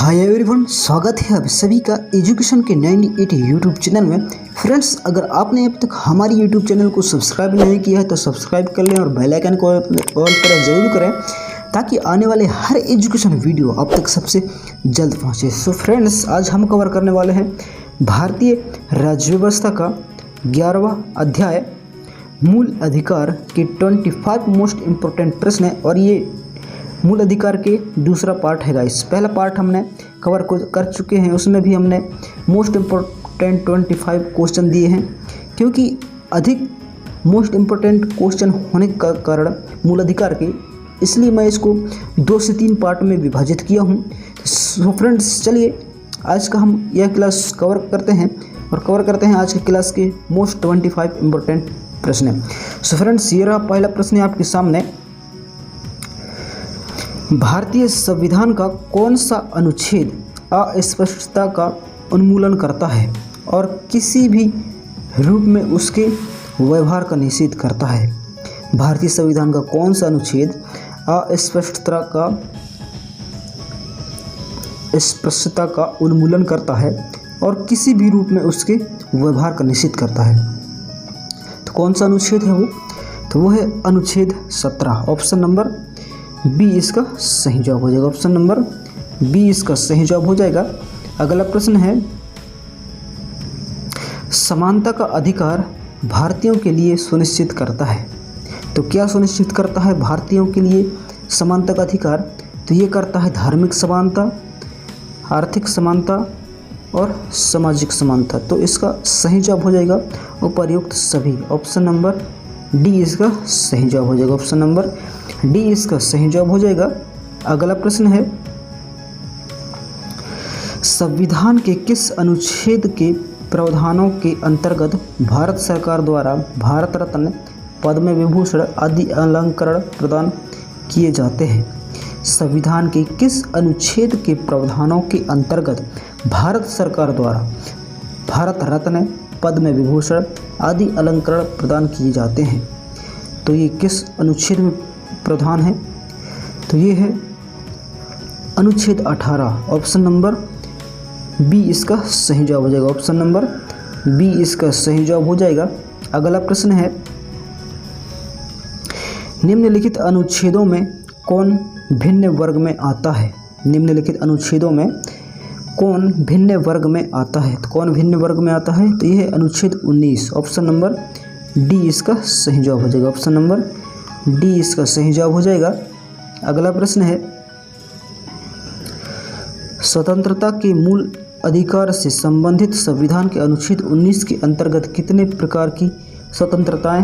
Hi everyone, स्वागत है आप सभी का एजुकेशन के 98 यूट्यूब चैनल में। फ्रेंड्स, अगर आपने अब तक हमारी यूट्यूब चैनल को सब्सक्राइब नहीं किया है तो सब्सक्राइब कर लें और बेल आइकन को ऑल पर जरूर करें ताकि आने वाले हर एजुकेशन वीडियो आप तक सबसे जल्द पहुंचे। सो फ्रेंड्स, आज हम कवर करने वाले हैं भारतीय राज्य व्यवस्था का 11वां अध्याय मूल अधिकार के 25 मोस्ट इम्पोर्टेंट प्रश्न है और ये मूल अधिकार के दूसरा पार्ट है गाइस। पहला पार्ट हमने कवर कर चुके हैं, उसमें भी हमने मोस्ट इम्पोर्टेंट 25 क्वेश्चन दिए हैं। क्योंकि अधिक मोस्ट इम्पोर्टेंट क्वेश्चन होने का कारण मूल अधिकार के, इसलिए मैं इसको 2 से 3 पार्ट में विभाजित किया हूँ। सो फ्रेंड्स, चलिए आज का हम यह क्लास कवर करते हैं और कवर करते हैं आज के क्लास के मोस्ट 25 इम्पोर्टेंट प्रश्न। सो फ्रेंड्स, ये रहा पहला प्रश्न है आपके सामने। भारतीय संविधान का कौन सा अनुच्छेद अस्पष्टता का उन्मूलन करता है और किसी भी रूप में उसके व्यवहार का निषेध करता है? भारतीय संविधान का कौन सा अनुच्छेद अस्पष्टता का उन्मूलन करता है और किसी भी रूप में उसके व्यवहार का निषेध करता है? तो कौन सा अनुच्छेद है वो? तो वो है अनुच्छेद 17। ऑप्शन नंबर बी इसका सही जवाब हो जाएगा। ऑप्शन नंबर बी इसका सही जवाब हो जाएगा। अगला प्रश्न है, समानता का अधिकार भारतीयों के लिए सुनिश्चित करता है। तो क्या सुनिश्चित करता है भारतीयों के लिए समानता का अधिकार? तो ये करता है धार्मिक समानता, आर्थिक समानता और सामाजिक समानता। तो इसका सही जवाब हो जाएगा उपर्युक्त सभी। ऑप्शन नंबर डी इसका सही जवाब हो जाएगा। ऑप्शन नंबर डी इसका सही जवाब हो जाएगा। अगला प्रश्न है, संविधान के किस अनुच्छेद के प्रावधानों के अंतर्गत भारत सरकार द्वारा भारत रत्न, पद्म विभूषण आदि अलंकरण प्रदान किए जाते हैं? संविधान के किस अनुच्छेद के प्रावधानों के अंतर्गत भारत सरकार द्वारा भारत रत्न, पद्म विभूषण आदि अलंकरण प्रदान किए जाते हैं? तो ये किस अनुच्छेद में प्रावधान है? तो ये है अनुच्छेद 18। ऑप्शन नंबर बी इसका सही जवाब हो जाएगा। ऑप्शन नंबर बी इसका सही जवाब हो जाएगा। अगला प्रश्न है, निम्नलिखित अनुच्छेदों में कौन भिन्न वर्ग में आता है? निम्नलिखित अनुच्छेदों में कौन भिन्न वर्ग में आता है? तो कौन भिन्न वर्ग में आता है? तो यह है अनुच्छेद 19। ऑप्शन नंबर डी इसका सही जवाब हो जाएगा। ऑप्शन नंबर डी इसका सही जवाब हो जाएगा। अगला प्रश्न है, स्वतंत्रता के मूल अधिकार से संबंधित संविधान के अनुच्छेद 19 के अंतर्गत कितने प्रकार की स्वतंत्रताएं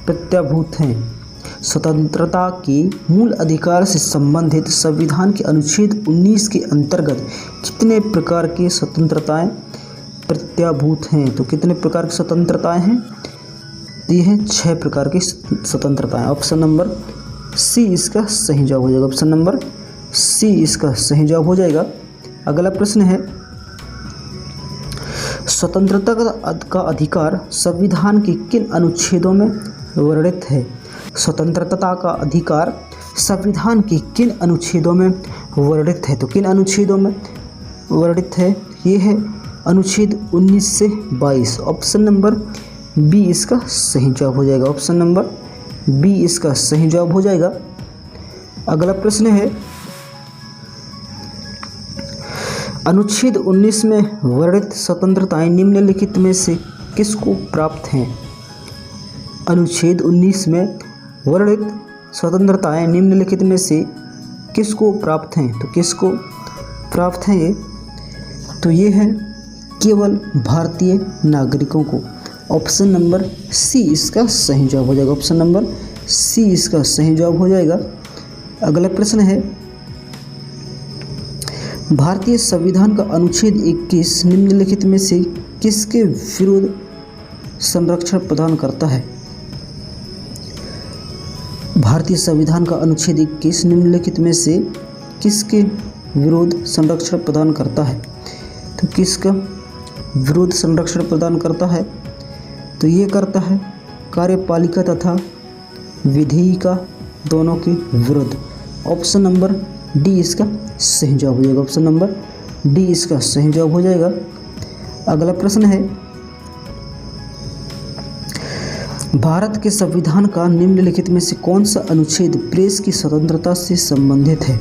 प्रत्याभूत हैं? स्वतंत्रता के मूल अधिकार से संबंधित संविधान के अनुच्छेद 19 के अंतर्गत कितने प्रकार की स्वतंत्रताएं प्रत्याभूत हैं? तो कितने प्रकार की स्वतंत्रताएं हैं? ये हैं 6 प्रकार की स्वतंत्रताएं। ऑप्शन नंबर सी इसका सही जवाब हो जाएगा। ऑप्शन नंबर सी इसका सही जवाब हो जाएगा। अगला प्रश्न है, स्वतंत्रता का अधिकार संविधान के किन अनुच्छेदों में वर्णित है? स्वतंत्रता का अधिकार संविधान के किन अनुच्छेदों में वर्णित है? तो किन अनुच्छेदों में वर्णित है? ये है अनुच्छेद 19 से 22। ऑप्शन नंबर बी इसका सही जवाब हो जाएगा। ऑप्शन नंबर बी इसका सही जवाब हो जाएगा। अगला प्रश्न है, अनुच्छेद 19 में वर्णित स्वतंत्रताएं निम्नलिखित में से किसको प्राप्त हैं? अनुच्छेद 19 में वर्णित स्वतंत्रताएं निम्नलिखित में से किसको प्राप्त हैं? तो किसको प्राप्त हैं ये? तो ये है केवल भारतीय नागरिकों को। ऑप्शन नंबर सी इसका सही जवाब हो जाएगा। ऑप्शन नंबर सी इसका सही जवाब हो जाएगा। अगला प्रश्न है, भारतीय संविधान का अनुच्छेद 21 निम्नलिखित में से किसके विरुद्ध संरक्षण प्रदान करता है? भारतीय संविधान का अनुच्छेद 21 निम्नलिखित में से किसके विरुद्ध संरक्षण प्रदान करता है? तो किसका विरुद्ध संरक्षण प्रदान करता है? तो ये करता है कार्यपालिका तथा विधिका दोनों के विरुद्ध। ऑप्शन नंबर डी इसका सही जवाब हो जाएगा। ऑप्शन नंबर डी इसका सही जवाब हो जाएगा। अगला प्रश्न है, भारत के संविधान का निम्नलिखित में से कौन सा अनुच्छेद प्रेस की स्वतंत्रता से संबंधित है?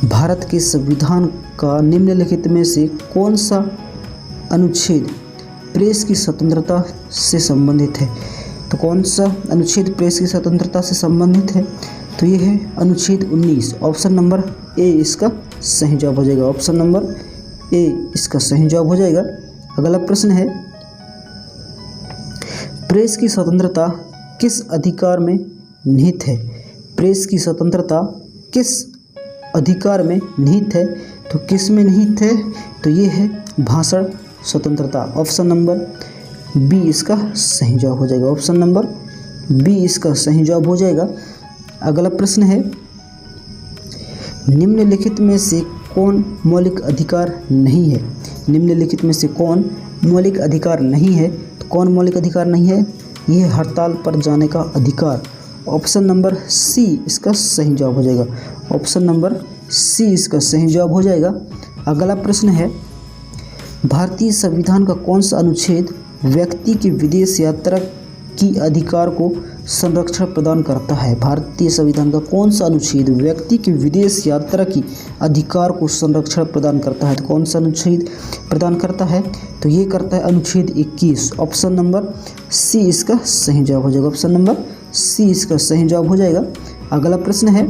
भारत के संविधान का निम्नलिखित में से कौन सा अनुच्छेद प्रेस की स्वतंत्रता से संबंधित है? तो कौन सा अनुच्छेद प्रेस की स्वतंत्रता से संबंधित है? तो ये है अनुच्छेद 19। ऑप्शन नंबर ए इसका सही जवाब हो जाएगा। ऑप्शन नंबर ए इसका सही जवाब हो जाएगा। अगला प्रश्न है, प्रेस की स्वतंत्रता किस अधिकार में निहित है? प्रेस की स्वतंत्रता किस अधिकार में निहित है? तो किस में निहित है? तो ये है भाषण स्वतंत्रता। ऑप्शन नंबर बी इसका सही जवाब हो जाएगा। ऑप्शन नंबर बी इसका सही जवाब हो जाएगा। अगला प्रश्न है, निम्नलिखित में से कौन मौलिक अधिकार नहीं है? निम्नलिखित में से कौन मौलिक अधिकार नहीं है? तो कौन मौलिक अधिकार नहीं है? यह हड़ताल पर जाने का अधिकार। ऑप्शन नंबर सी इसका सही जवाब हो जाएगा। ऑप्शन नंबर सी इसका सही जवाब हो जाएगा। अगला प्रश्न है, भारतीय संविधान का कौन सा अनुच्छेद व्यक्ति के विदेश यात्रा की अधिकार को संरक्षण प्रदान करता है? भारतीय संविधान का कौन सा अनुच्छेद व्यक्ति के विदेश यात्रा की अधिकार को संरक्षण प्रदान करता है? तो कौन सा अनुच्छेद प्रदान करता है? तो ये करता है अनुच्छेद 21। ऑप्शन नंबर सी इसका सही जवाब हो जाएगा। ऑप्शन नंबर सी इसका सही जवाब हो जाएगा। अगला प्रश्न है,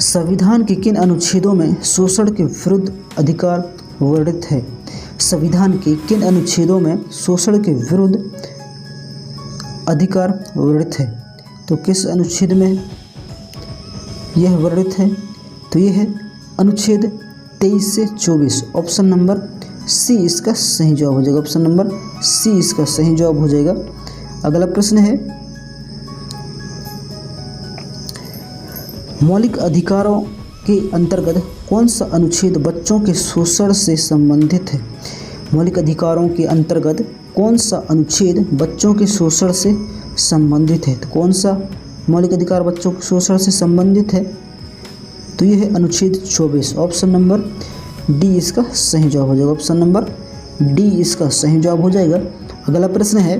संविधान के किन अनुच्छेदों में शोषण के विरुद्ध अधिकार वर्णित है? संविधान के किन अनुच्छेदों में शोषण के विरुद्ध अधिकार वर्णित है? तो किस अनुच्छेद में यह वर्णित है? तो यह है अनुच्छेद 23 से 24। ऑप्शन नंबर सी इसका सही जवाब हो जाएगा। ऑप्शन नंबर सी इसका सही जवाब हो जाएगा। अगला प्रश्न है, मौलिक अधिकारों के अंतर्गत कौन सा अनुच्छेद बच्चों के शोषण से संबंधित है? मौलिक अधिकारों के अंतर्गत कौन सा अनुच्छेद बच्चों के शोषण से संबंधित है? तो कौन सा मौलिक अधिकार बच्चों के शोषण से संबंधित है? तो यह है अनुच्छेद 24। ऑप्शन नंबर डी इसका सही जवाब हो जाएगा। ऑप्शन नंबर डी इसका सही जवाब हो जाएगा। अगला प्रश्न है,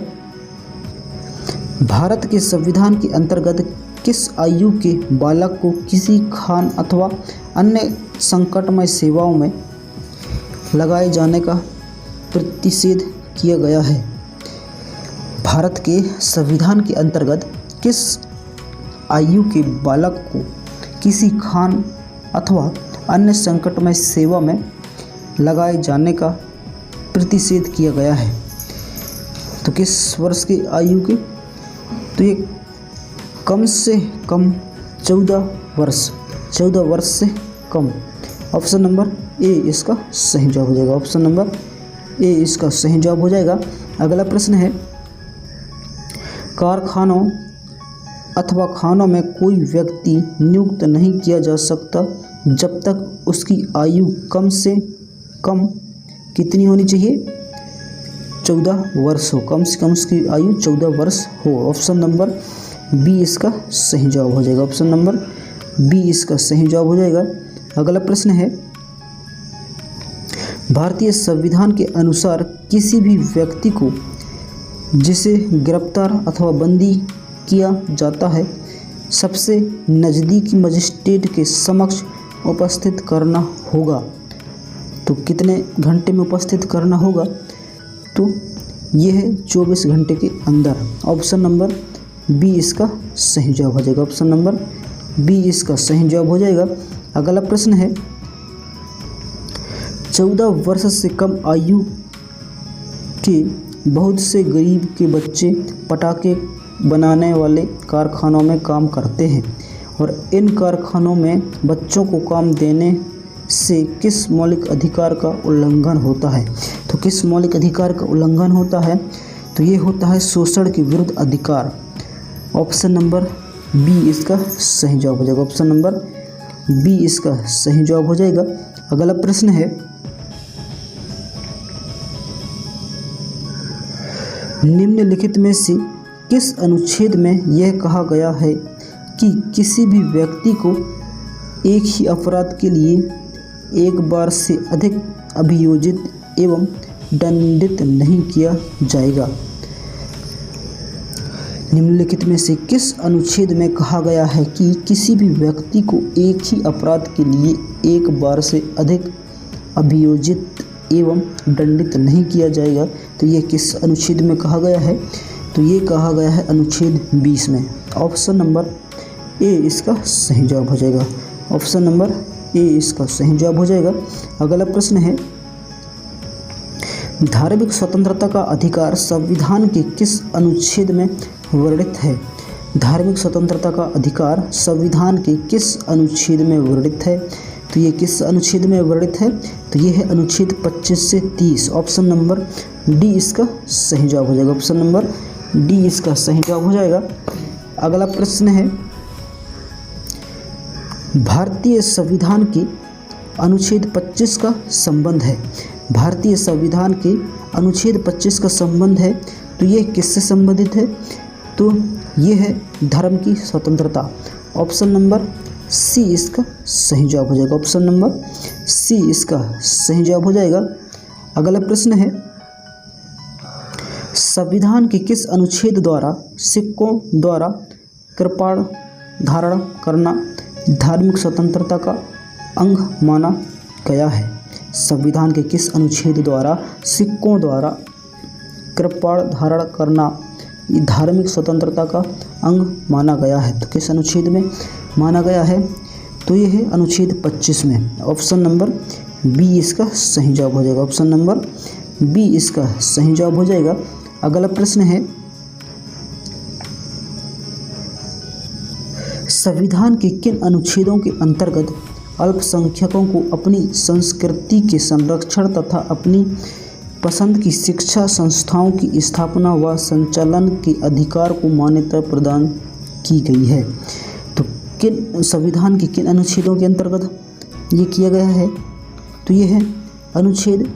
भारत के संविधान के अंतर्गत किस आयु के बालक को किसी खान अथवा अन्य संकटमय सेवाओं में लगाए जाने का प्रतिषेध किया गया है? भारत के संविधान के अंतर्गत किस आयु के बालक को किसी खान अथवा अन्य संकटमय सेवा में लगाए जाने का प्रतिषेध किया गया है? तो किस वर्ष की आयु के? तो ये कम से कम 14 वर्ष से कम। ऑप्शन नंबर ए इसका सही जवाब हो जाएगा। ऑप्शन नंबर ए इसका सही जवाब हो जाएगा। अगला प्रश्न है, कारखानों अथवा खानों में कोई व्यक्ति नियुक्त नहीं किया जा सकता जब तक उसकी आयु कम से कम कितनी होनी चाहिए? 14 वर्ष हो। कम से कम उसकी आयु 14 वर्ष हो। ऑप्शन नंबर बी इसका सही जवाब हो जाएगा। ऑप्शन नंबर बी इसका सही जवाब हो जाएगा। अगला प्रश्न है, भारतीय संविधान के अनुसार किसी भी व्यक्ति को जिसे गिरफ्तार अथवा बंदी किया जाता है सबसे नज़दीकी मजिस्ट्रेट के समक्ष उपस्थित करना होगा। तो कितने घंटे में उपस्थित करना होगा? तो यह है 24 घंटे के अंदर। ऑप्शन नंबर बी इसका सही जवाब हो जाएगा। ऑप्शन नंबर बी इसका सही जवाब हो जाएगा। अगला प्रश्न है, 14 वर्ष से कम आयु के बहुत से गरीब के बच्चे पटाखे बनाने वाले कारखानों में काम करते हैं और इन कारखानों में बच्चों को काम देने से किस मौलिक अधिकार का उल्लंघन होता है? तो किस मौलिक अधिकार का उल्लंघन होता है? तो ये होता है शोषण के विरुद्ध अधिकार। ऑप्शन नंबर बी इसका सही जवाब हो जाएगा। ऑप्शन नंबर बी इसका सही जवाब हो जाएगा। अगला प्रश्न है, निम्नलिखित में से किस अनुच्छेद में यह कहा गया है कि किसी भी व्यक्ति को एक ही अपराध के लिए एक बार से अधिक अभियोजित एवं दंडित नहीं किया जाएगा। निम्नलिखित में से किस अनुच्छेद में कहा गया है कि किसी भी व्यक्ति को एक ही अपराध के लिए एक बार से अधिक अभियोजित एवं दंडित नहीं किया जाएगा? तो ये किस अनुच्छेद में कहा गया है? तो ये कहा गया है अनुच्छेद 20 में। ऑप्शन नंबर ए इसका सही जवाब हो जाएगा। ऑप्शन नंबर ए इसका सही जवाब हो जाएगा। अगला प्रश्न है, धार्मिक स्वतंत्रता का अधिकार संविधान के किस अनुच्छेद में वर्णित है? धार्मिक स्वतंत्रता का अधिकार संविधान के किस अनुच्छेद में वर्णित है? तो ये किस अनुच्छेद में वर्णित है? तो ये है अनुच्छेद 25 से 30। ऑप्शन नंबर डी इसका सही जवाब हो जाएगा। ऑप्शन नंबर डी इसका सही जवाब हो जाएगा। अगला प्रश्न है, भारतीय संविधान के अनुच्छेद 25 का संबंध है। भारतीय संविधान के अनुच्छेद 25 का संबंध है, तो ये किससे संबंधित है? तो ये है धर्म की स्वतंत्रता। ऑप्शन नंबर सी इसका सही जवाब हो जाएगा। ऑप्शन नंबर सी इसका सही जवाब हो जाएगा। अगला प्रश्न है, संविधान के किस अनुच्छेद द्वारा सिक्कों द्वारा कृपाण धारण करना धार्मिक स्वतंत्रता का अंग माना गया है? संविधान के किस अनुच्छेद द्वारा सिक्कों द्वारा कृपाण धारण करना ये धार्मिक स्वतंत्रता का अंग माना गया है? तो किस अनुच्छेद में माना गया है? तो ये है अनुच्छेद 25 में। ऑप्शन नंबर बी इसका सही जवाब हो जाएगा। ऑप्शन नंबर बी इसका सही जवाब हो जाएगा। अगला प्रश्न है, संविधान के किन अनुच्छेदों के अंतर्गत अल्पसंख्यकों को अपनी संस्कृति के संरक्षण तथा अपनी पसंद की शिक्षा संस्थाओं की स्थापना व संचालन के अधिकार को मान्यता प्रदान की गई है? तो किन संविधान के किन अनुच्छेदों के अंतर्गत ये किया गया है? तो ये है अनुच्छेद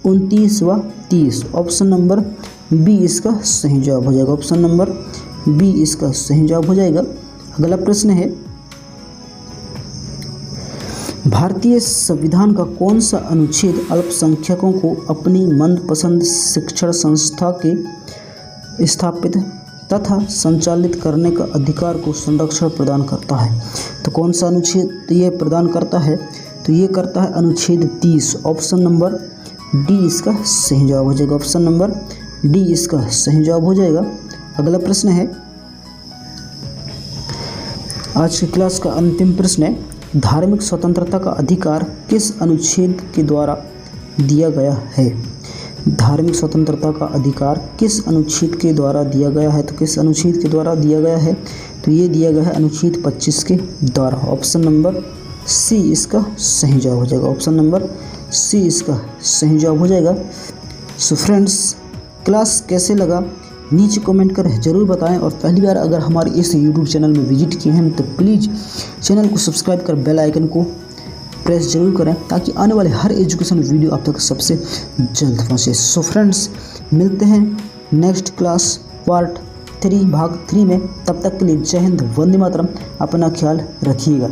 29 व 30। ऑप्शन नंबर बी इसका सही जवाब हो जाएगा। ऑप्शन नंबर बी इसका सही जवाब हो जाएगा। अगला प्रश्न है, भारतीय संविधान का कौन सा अनुच्छेद अल्पसंख्यकों को अपनी मनपसंद शिक्षण संस्था के स्थापित तथा संचालित करने का अधिकार को संरक्षण प्रदान करता है? तो कौन सा अनुच्छेद ये प्रदान करता है? तो ये करता है अनुच्छेद 30। ऑप्शन नंबर डी इसका सही जवाब हो जाएगा। ऑप्शन नंबर डी इसका सही जवाब हो जाएगा। अगला प्रश्न है, आज की क्लास का अंतिम प्रश्न है, धार्मिक स्वतंत्रता का अधिकार किस अनुच्छेद के द्वारा दिया गया है? धार्मिक स्वतंत्रता का अधिकार किस अनुच्छेद के द्वारा दिया गया है? तो किस अनुच्छेद के द्वारा दिया गया है? तो ये दिया गया है अनुच्छेद 25 के द्वारा। ऑप्शन नंबर सी इसका सही जवाब हो जाएगा। ऑप्शन नंबर सी इसका सही जवाब हो जाएगा। सो फ्रेंड्स, क्लास कैसे लगा नीचे कमेंट कर ज़रूर बताएं, और पहली बार अगर हमारे इस यूट्यूब चैनल में विजिट किए हैं तो प्लीज़ चैनल को सब्सक्राइब कर बेल आइकन को प्रेस जरूर करें ताकि आने वाले हर एजुकेशन वीडियो आप तक सबसे जल्द पहुंचे। सो फ्रेंड्स, मिलते हैं नेक्स्ट क्लास पार्ट 3 भाग 3 में। तब तक के लिए जय हिंद, वंदे मातरम। अपना ख्याल रखिएगा।